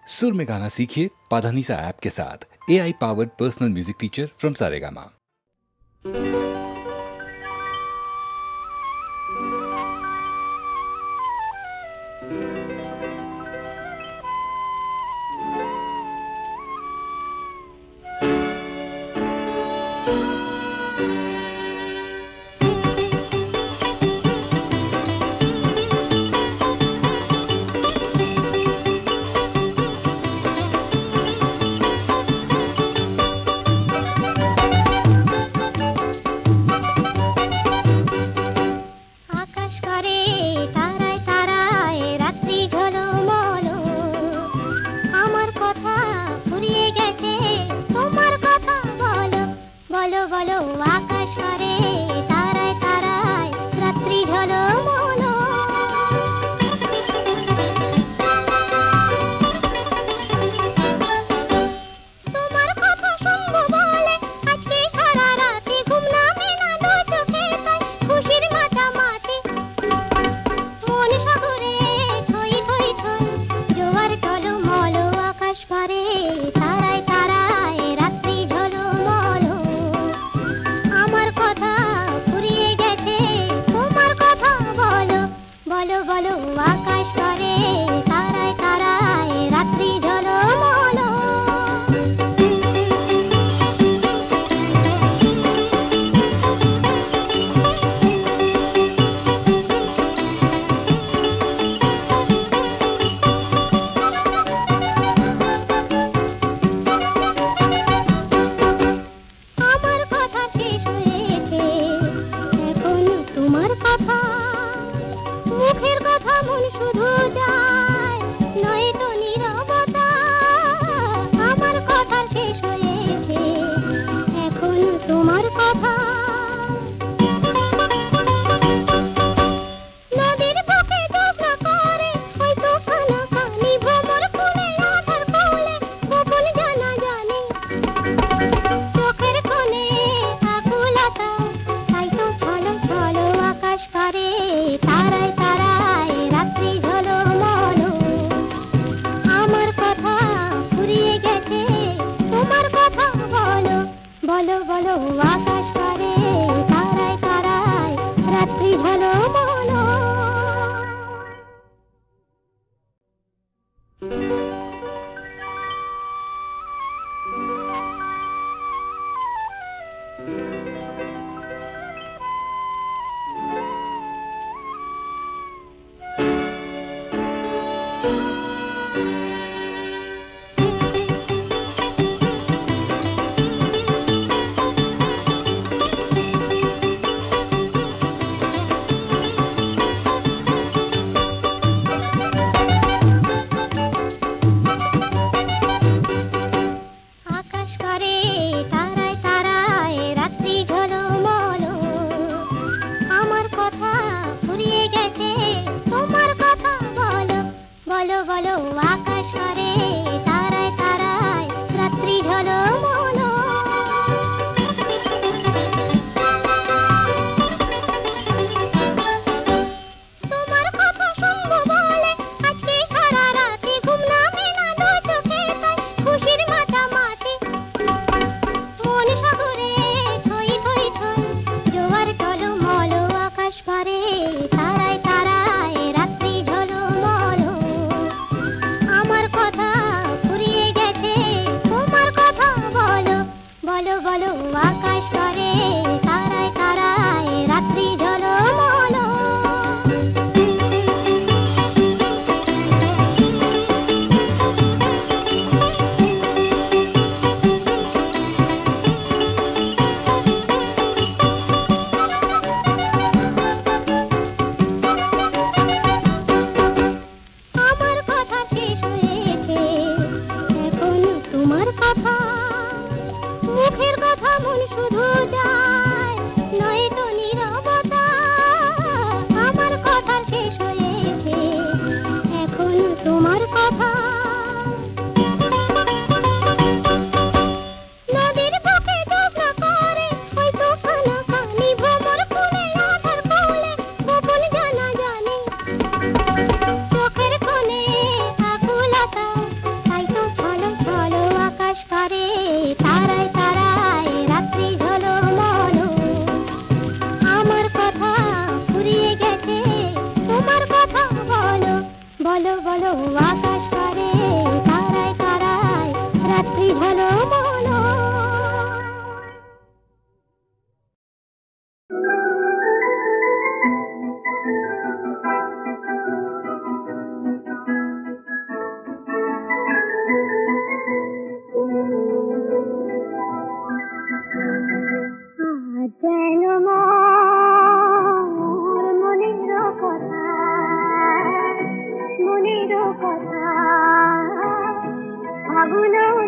सुर में गाना सीखिए पाधानीसा ऐप के साथ। AI powered personal music teacher from Saregama.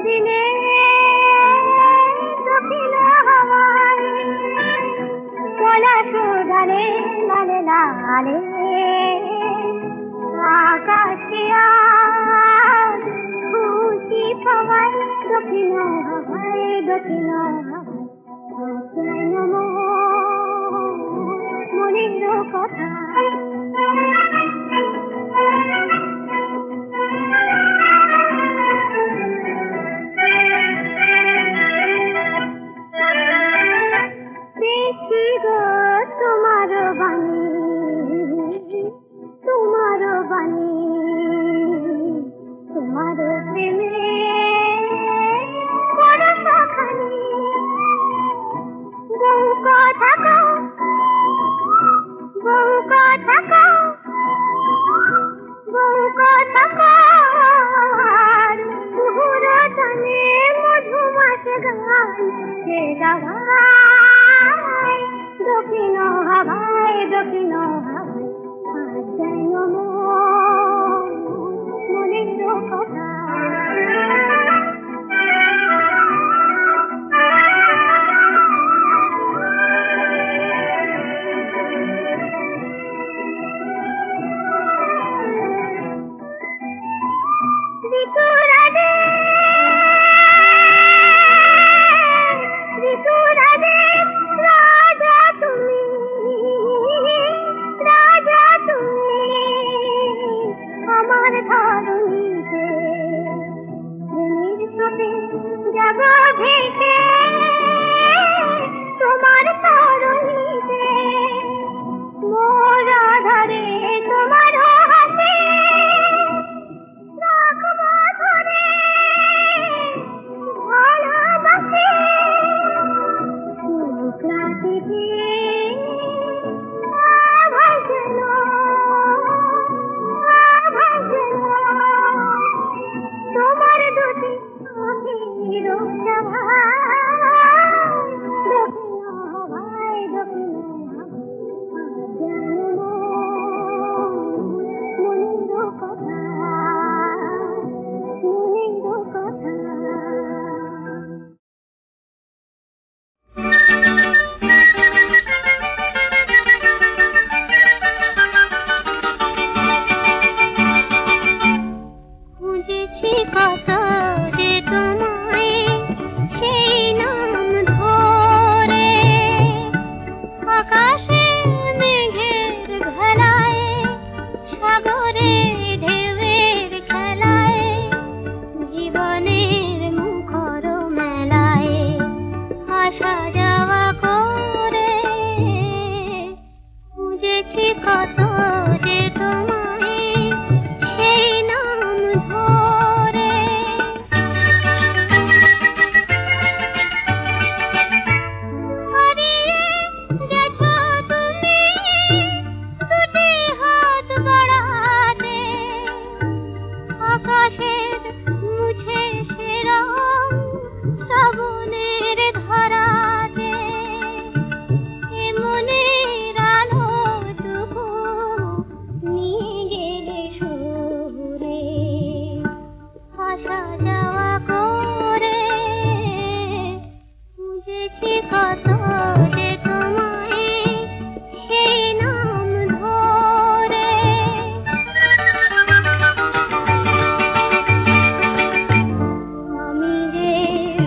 দিনে দক্ষিণ হাওয়ায় পলাশ ডালে লালে লালে আকাশে আজ খুশি পাওয়ায় দক্ষিণ হাওয়ায় দক্ষিণ হাওয়ায় মনের কথা দেখি গো তোমার বাণী তোমার বাণী তোমার প্রেমে বড় সখানি বউ কথা কও বউ কথা কও বউ কথা কও পুরতনে মধুমাস গান সে গাওয়ায় দক্ষিণ হাওয়ায় দক্ষিণ হাওয়ায় আজ যেন মনের কথা তোমার তরুণীতে মোর ধরে তোমার হাতে রাখবো ধরে ভালোবাসে ক্লান্তিতে তোমার দুটি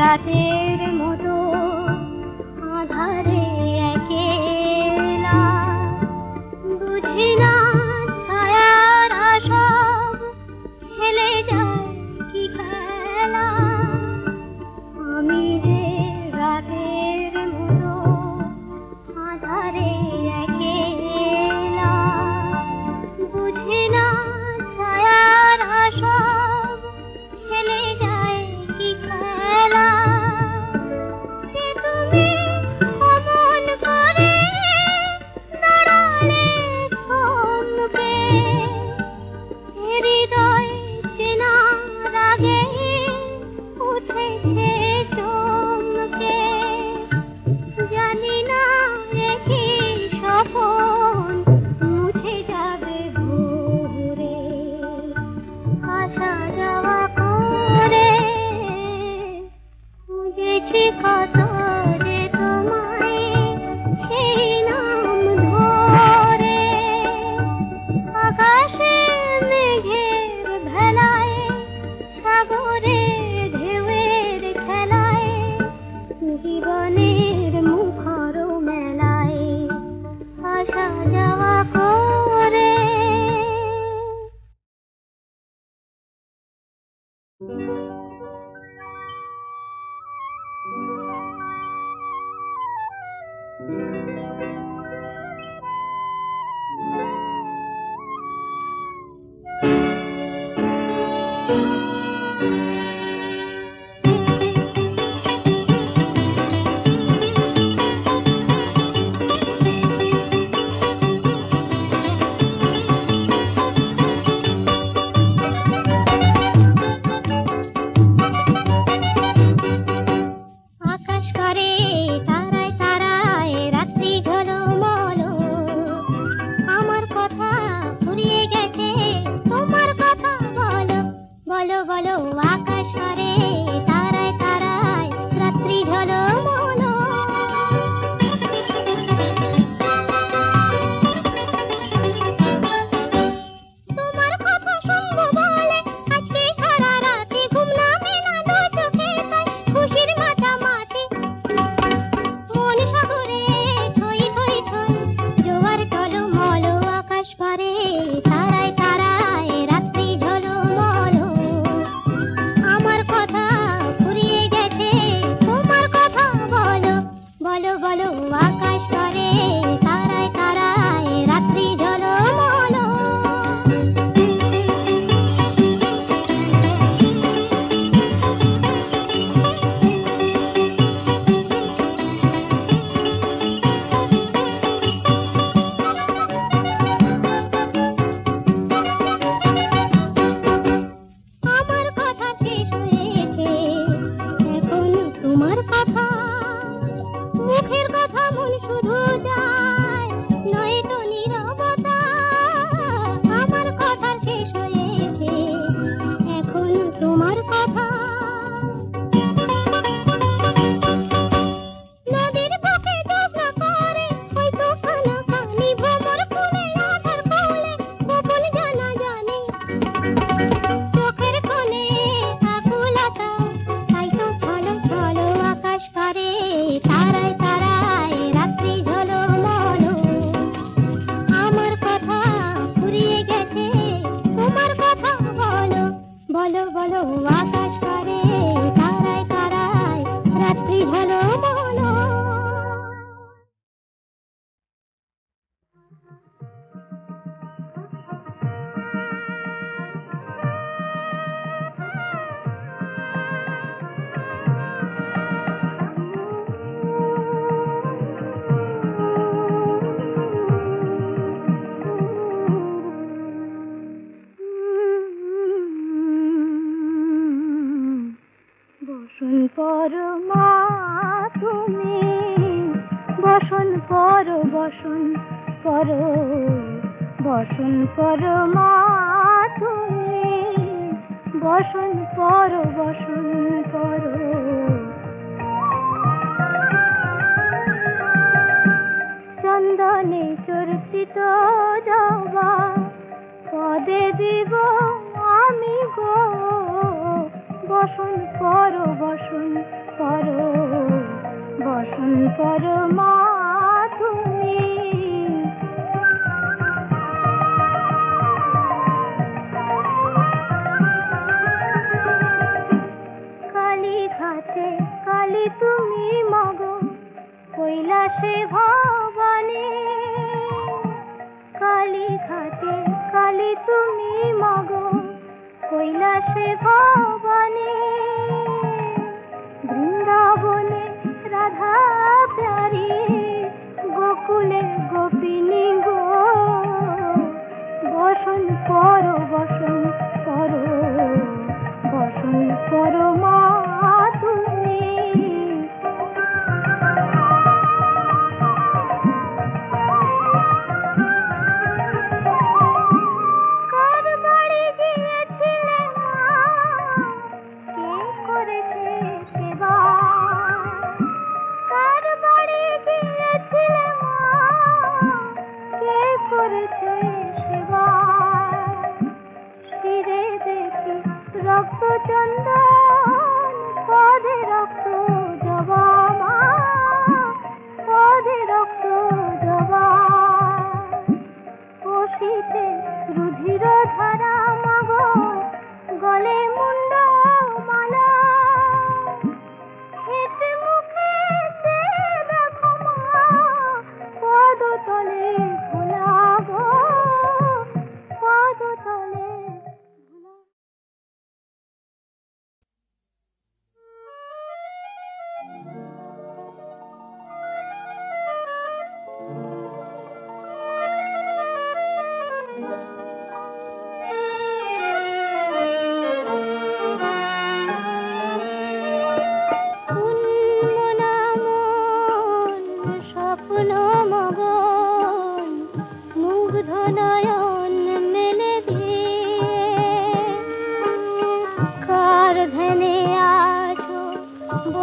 রাতের মতো আধারে একেলা বুঝি না ছায়ার সব খেলে যায় কি খেলা আমি যে রাতের মতো আধারে একেলা বুঝি না ছায়ার সব খেলে যায় কি খেলা সাগরে ঢেউয়ের খেলায় জীবনের মুখর মেলায় আসা যাওয়া করে।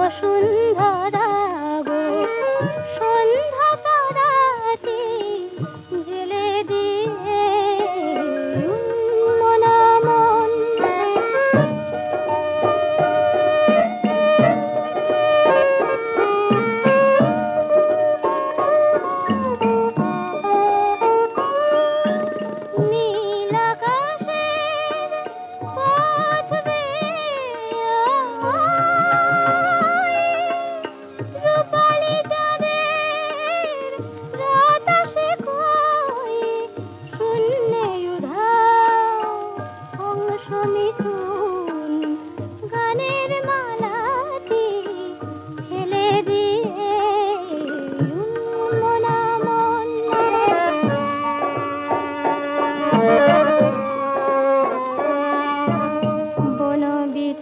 বসুন্ধরা গো সন্ধ্যা তারাটি জেলে দিয়ে মনা মন নীল আকাশের পথ বেয়ে রূপালি চাঁদের রাত আসে কই শূন্যে উধাও অংশ মিথুন গানের মালাটি ফেলে দিয়ে মনা মন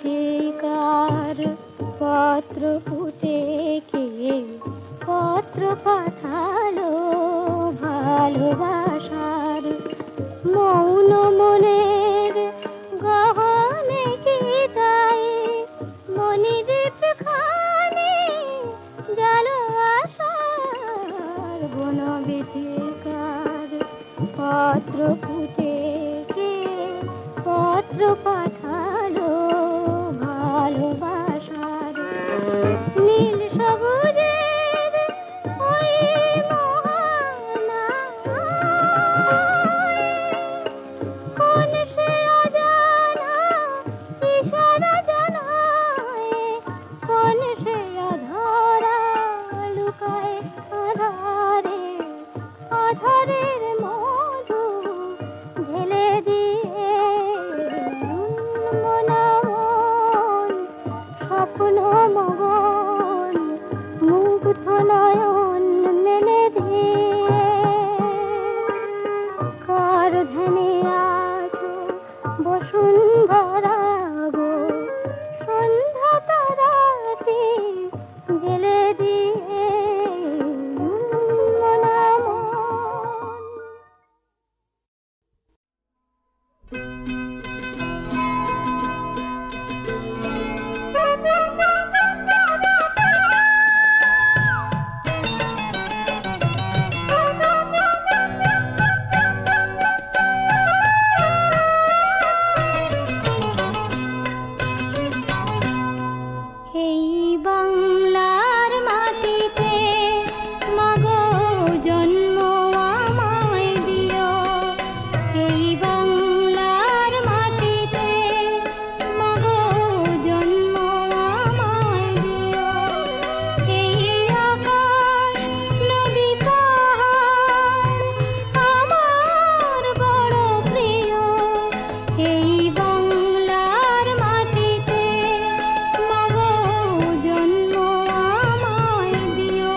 বনবিথিকার পত্র ফুটে কে পত্র পাঠালো ভালোবাসার মৌন মনের গহনে কি তাই মণিদীপ খানি জালো আশার বনবিথিকার পত্র ফুটে কে পত্র পাঠালো ভালোবাসার নীল সবুজের ওই মোহনায় কোন সে অজানা ইশারা জানায় কোন সে অধরা লুকায় আধারে আধারের মধু ঢেলে দিয়ে মনা মন স্বপ্ন মগন মুগ্ধ নয়ন মেলে দিয়ে কার ধ্যানে আছো বসুন্ধরা গো সন্ধ্যা তারাটি জেলে দিয়ে মনা মন এই বাংলার মাটিতে মাগো জন্ম আমায় দিও এই বাংলার মাটিতে মাগো জন্ম আমায় দিও এই আকাশ নদী পাহাড় আমার বড় প্রিয় এই বাংলার মাটিতে মাগো জন্ম আমায় দিও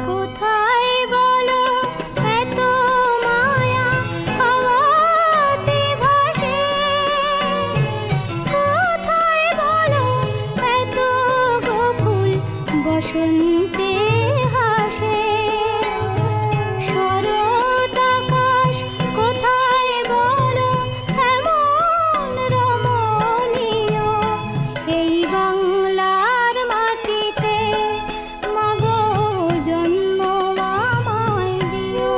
কোথায় বলো এত মায়া হাওয়াতে ভাসে কোথায় বলো এত গোকুল বসন্তে হাসে শরৎ আকাশ কোথায় বলো এমন রমণীয় এই বাংলার মাটিতে মাগো জন্ম আমায় দিও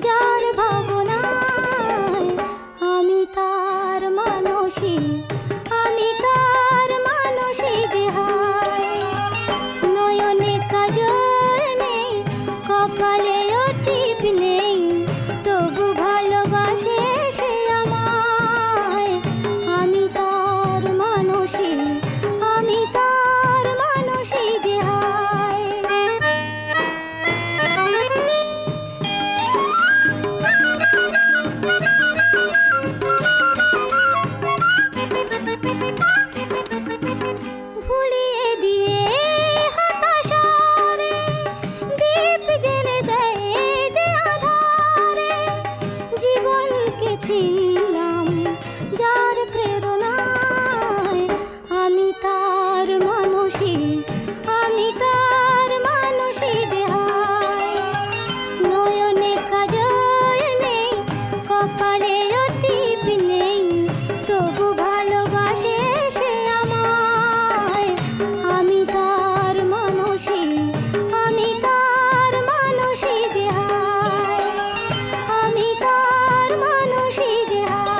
যার ভাবনায় আমি তার মানুষী, আমি তার মানুষী যে হায়। নয়নে কাজল নেই, কপালেও টিপ নেই, তবু ভালোবাসে সে আমায়। আমি তার মানুষী, আমি তার মানুষী যে হায়। ভুলিয়ে দিয়ে হতাশারে দীপ জ্বেলে দেয় যে আধারে। জীবনকে চিনলাম যার প্রেরণায়, আমি তার মানুষী, আমি তার মানুষী যে হায়। নয়নে কাজল নেই, কপালেও টিপ নেই, তবু ভালোবাসে সে আমায়। আমি তার মানুষী, আমি তার মানুষী যে হায়, আমি তার মানুষী যে হায়।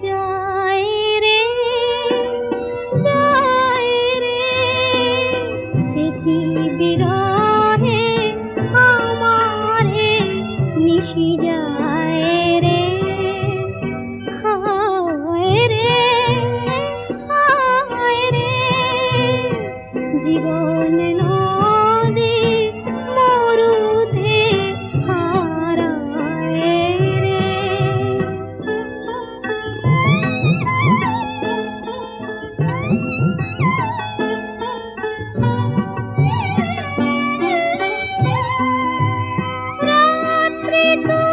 যায় রে, যায় রে, দেখি বিরহে আমারে নিশি যায় রে। হায় রে, হায় রে, জীবন নদী মরুতে হারায় রে। রাত্রি তো